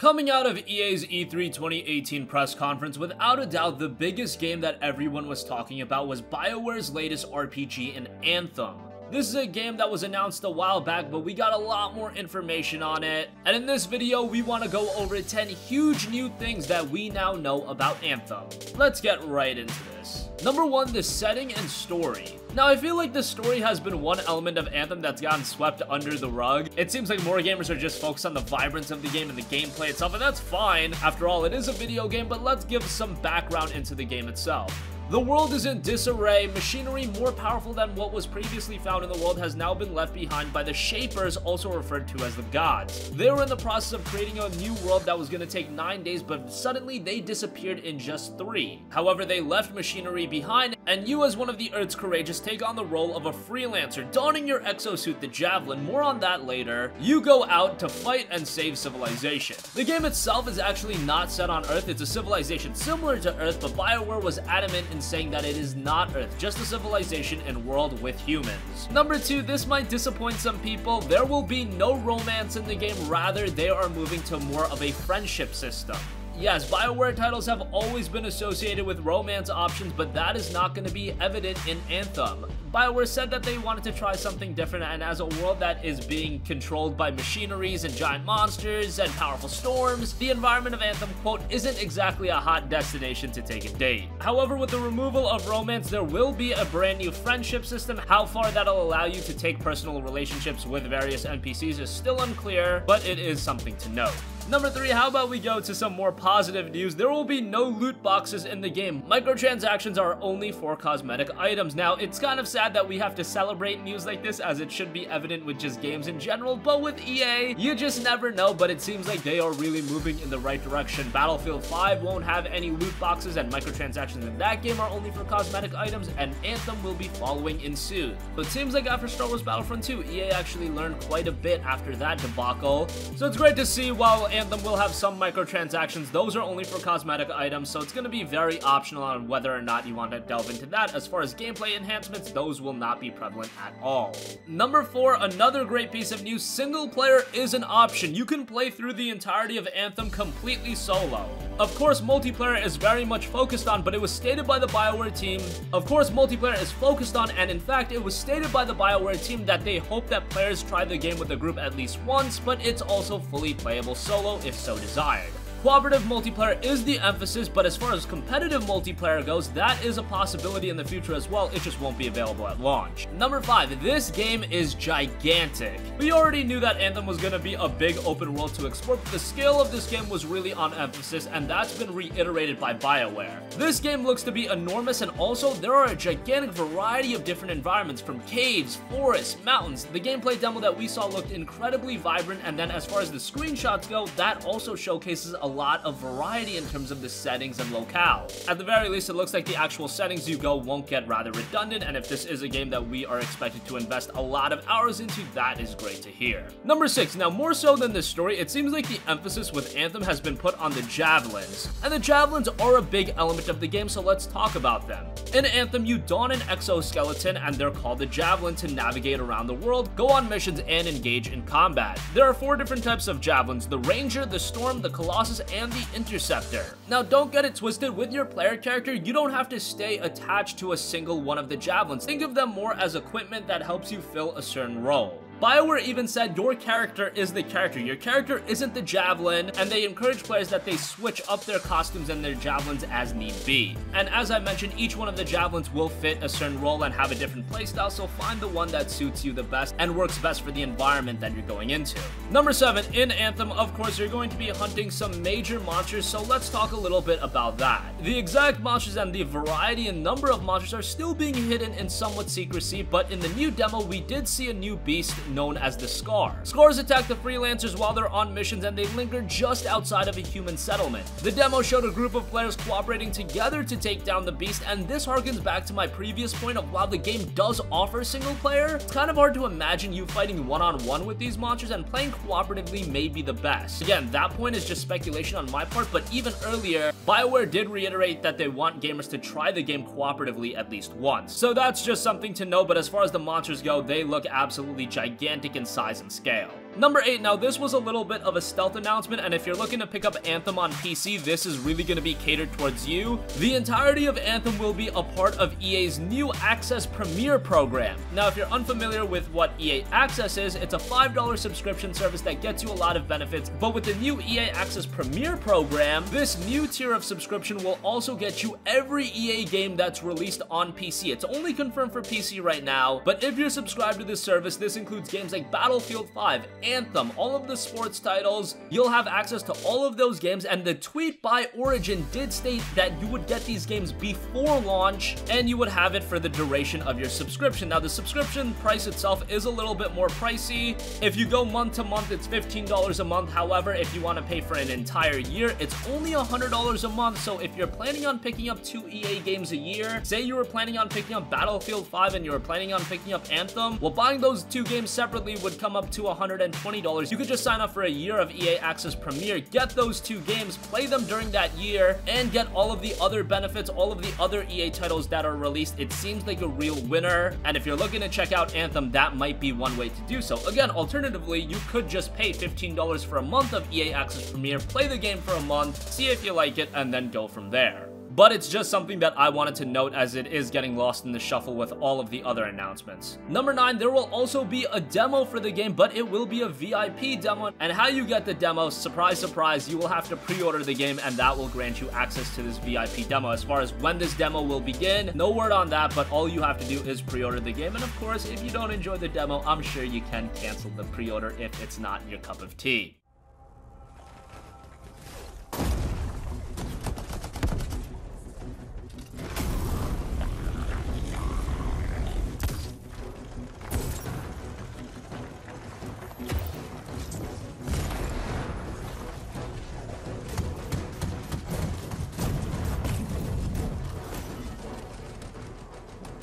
Coming out of EA's E3 2018 press conference, without a doubt, the biggest game that everyone was talking about was BioWare's latest RPG in Anthem. This is a game that was announced a while back, but we got a lot more information on it. And in this video, we want to go over 10 huge new things that we now know about Anthem. Let's get right into this. Number 1, the setting and story. Now, I feel like the story has been one element of Anthem that's gotten swept under the rug. It seems like more gamers are just focused on the vibrance of the game and the gameplay itself, and that's fine. After all, it is a video game, but let's give some background into the game itself. The world is in disarray. Machinery more powerful than what was previously found in the world has now been left behind by the Shapers, also referred to as the gods. They were in the process of creating a new world that was going to take 9 days, but suddenly they disappeared in just 3. However, they left machinery behind, and you as one of the Earth's courageous take on the role of a freelancer, donning your exosuit, the Javelin. More on that later. You go out to fight and save civilization. The game itself is actually not set on Earth. It's a civilization similar to Earth, but BioWare was adamant in saying that it is not Earth, just a civilization and world with humans. Number 2, this might disappoint some people. There will be no romance in the game, rather they are moving to more of a friendship system. Yes, BioWare titles have always been associated with romance options, but that is not going to be evident in Anthem. BioWare said that they wanted to try something different, and as a world that is being controlled by machineries and giant monsters and powerful storms, the environment of Anthem, quote, isn't exactly a hot destination to take a date. However, with the removal of romance, there will be a brand new friendship system. How far that'll allow you to take personal relationships with various NPCs is still unclear, but it is something to note. Number 3, how about we go to some more positive news? There will be no loot boxes in the game. Microtransactions are only for cosmetic items. Now, it's kind of sad that we have to celebrate news like this, as it should be evident with just games in general, but with EA, you just never know, but it seems like they are really moving in the right direction. Battlefield 5 won't have any loot boxes, and microtransactions in that game are only for cosmetic items, and Anthem will be following in suit. But it seems like after Star Wars Battlefront 2, EA actually learned quite a bit after that debacle, so it's great to see. While Anthem will have some microtransactions, those are only for cosmetic items, so it's going to be very optional on whether or not you want to delve into that. As far as gameplay enhancements, those will not be prevalent at all. Number 4, another great piece of news, single player is an option. You can play through the entirety of Anthem completely solo. Of course, multiplayer is very much focused on, but it was stated by the BioWare team. Of course, multiplayer is focused on, and in fact, it was stated by the BioWare team that they hope that players try the game with a group at least once, but it's also fully playable solo if so desired. Cooperative multiplayer is the emphasis, but as far as competitive multiplayer goes, that is a possibility in the future as well. It just won't be available at launch. Number 5, this game is gigantic. We already knew that Anthem was going to be a big open world to explore, but the scale of this game was really on emphasis, and that's been reiterated by BioWare. This game looks to be enormous, and also there are a gigantic variety of different environments, from caves, forests, mountains. The gameplay demo that we saw looked incredibly vibrant, and then as far as the screenshots go, that also showcases a lot of variety in terms of the settings and locale. At the very least, it looks like the actual settings you go won't get rather redundant, and if this is a game that we are expected to invest a lot of hours into, that is great to hear. Number 6, now more so than the story, it seems like the emphasis with Anthem has been put on the Javelins, and the Javelins are a big element of the game, so let's talk about them. In Anthem, you don an exoskeleton, and they're called the Javelin, to navigate around the world, go on missions, and engage in combat. There are 4 different types of Javelins: the Ranger, the Storm, the Colossus, and the Interceptor. Now, don't get it twisted, with your player character, you don't have to stay attached to a single one of the Javelins. Think of them more as equipment that helps you fill a certain role. BioWare even said your character is the character. Your character isn't the Javelin, and they encourage players that they switch up their costumes and their Javelins as need be. And as I mentioned, each one of the Javelins will fit a certain role and have a different playstyle, so find the one that suits you the best and works best for the environment that you're going into. Number 7, in Anthem, of course, you're going to be hunting some major monsters, so let's talk a little bit about that. The exact monsters and the variety and number of monsters are still being hidden in somewhat secrecy, but in the new demo, we did see a new beast known as the Scar. Scars attack the Freelancers while they're on missions, and they linger just outside of a human settlement. The demo showed a group of players cooperating together to take down the beast, and this harkens back to my previous point of while the game does offer single player, it's kind of hard to imagine you fighting one-on-one with these monsters, and playing cooperatively may be the best. Again, that point is just speculation on my part, but even earlier, BioWare did reiterate that they want gamers to try the game cooperatively at least once. So that's just something to know, but as far as the monsters go, they look absolutely gigantic in size and scale. Number 8, now this was a little bit of a stealth announcement, and if you're looking to pick up Anthem on PC, this is really going to be catered towards you. The entirety of Anthem will be a part of EA's new Access Premier program. Now, if you're unfamiliar with what EA Access is, it's a $5 subscription service that gets you a lot of benefits, but with the new EA Access Premier program, this new tier of subscription will also get you every EA game that's released on PC. It's only confirmed for PC right now, but if you're subscribed to this service, this includes games like Battlefield 5, Anthem, all of the sports titles. You'll have access to all of those games, and the tweet by Origin did state that you would get these games before launch, and you would have it for the duration of your subscription. Now, the subscription price itself is a little bit more pricey. If you go month to month, it's $15 a month. However, if you want to pay for an entire year, it's only $100 a month. So if you're planning on picking up 2 EA games a year, say you were planning on picking up Battlefield 5 and you were planning on picking up Anthem, well, buying those 2 games separately would come up to $120. You could just sign up for a year of EA Access Premier, get those 2 games, play them during that year, and get all of the other benefits, all of the other EA titles that are released. It seems like a real winner, and if you're looking to check out Anthem, that might be one way to do so. Again, alternatively, you could just pay $15 for a month of EA Access Premier, play the game for a month, see if you like it, and then go from there. But it's just something that I wanted to note as it is getting lost in the shuffle with all of the other announcements. Number 9, there will also be a demo for the game, but it will be a VIP demo. And how you get the demo, surprise, surprise, you will have to pre-order the game, and that will grant you access to this VIP demo. As far as when this demo will begin, no word on that, but all you have to do is pre-order the game. And of course, if you don't enjoy the demo, I'm sure you can cancel the pre-order if it's not your cup of tea.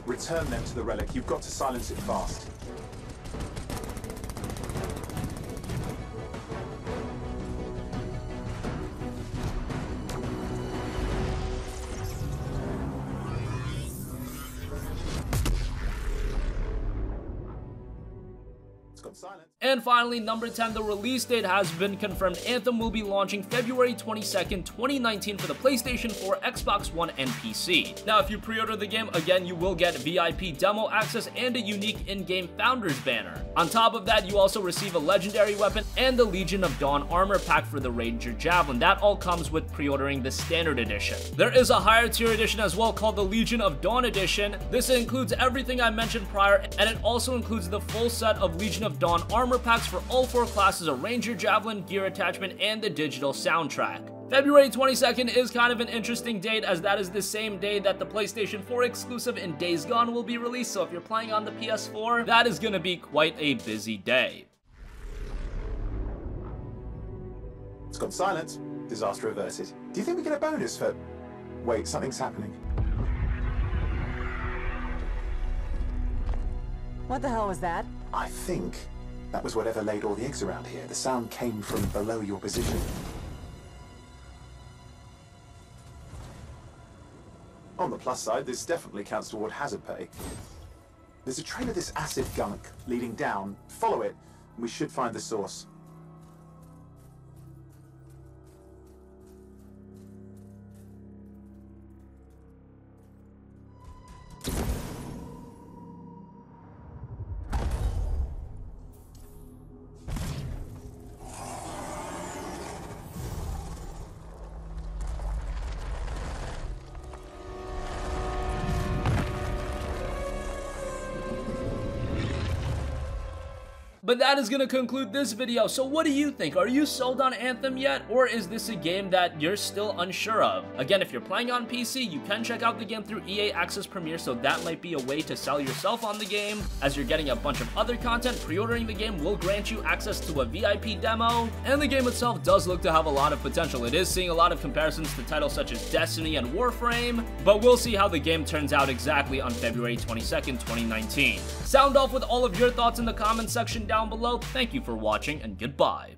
Return them to the relic. You've got to silence it fast. It's gone silent. And finally, number 10, the release date has been confirmed. Anthem will be launching February 22nd, 2019 for the PlayStation 4, Xbox One, and PC. Now, if you pre-order the game, again, you will get VIP demo access and a unique in-game Founders banner. On top of that, you also receive a legendary weapon and the Legion of Dawn armor pack for the Ranger Javelin. That all comes with pre-ordering the Standard Edition. There is a higher tier edition as well called the Legion of Dawn Edition. This includes everything I mentioned prior, and it also includes the full set of Legion of Dawn armor packs for all 4 classes, a Ranger Javelin, gear attachment, and the digital soundtrack. February 22nd is kind of an interesting date, as that is the same day that the PlayStation 4 exclusive in Days Gone will be released, so if you're playing on the PS4, that is going to be quite a busy day. It's gone silent. Disaster averted. Do you think we get a bonus for... Wait, something's happening. What the hell was that? I think that was whatever laid all the eggs around here. The sound came from below your position. On the plus side, this definitely counts toward hazard pay. There's a trail of this acid gunk leading down. Follow it, and we should find the source. But that is going to conclude this video. So what do you think? Are you sold on Anthem yet? Or is this a game that you're still unsure of? Again, if you're playing on PC, you can check out the game through EA Access Premier, so that might be a way to sell yourself on the game, as you're getting a bunch of other content. Pre-ordering the game will grant you access to a VIP demo, and the game itself does look to have a lot of potential. It is seeing a lot of comparisons to titles such as Destiny and Warframe, but we'll see how the game turns out exactly on February 22nd, 2019. Sound off with all of your thoughts in the comment section down below. Thank you for watching, and goodbye.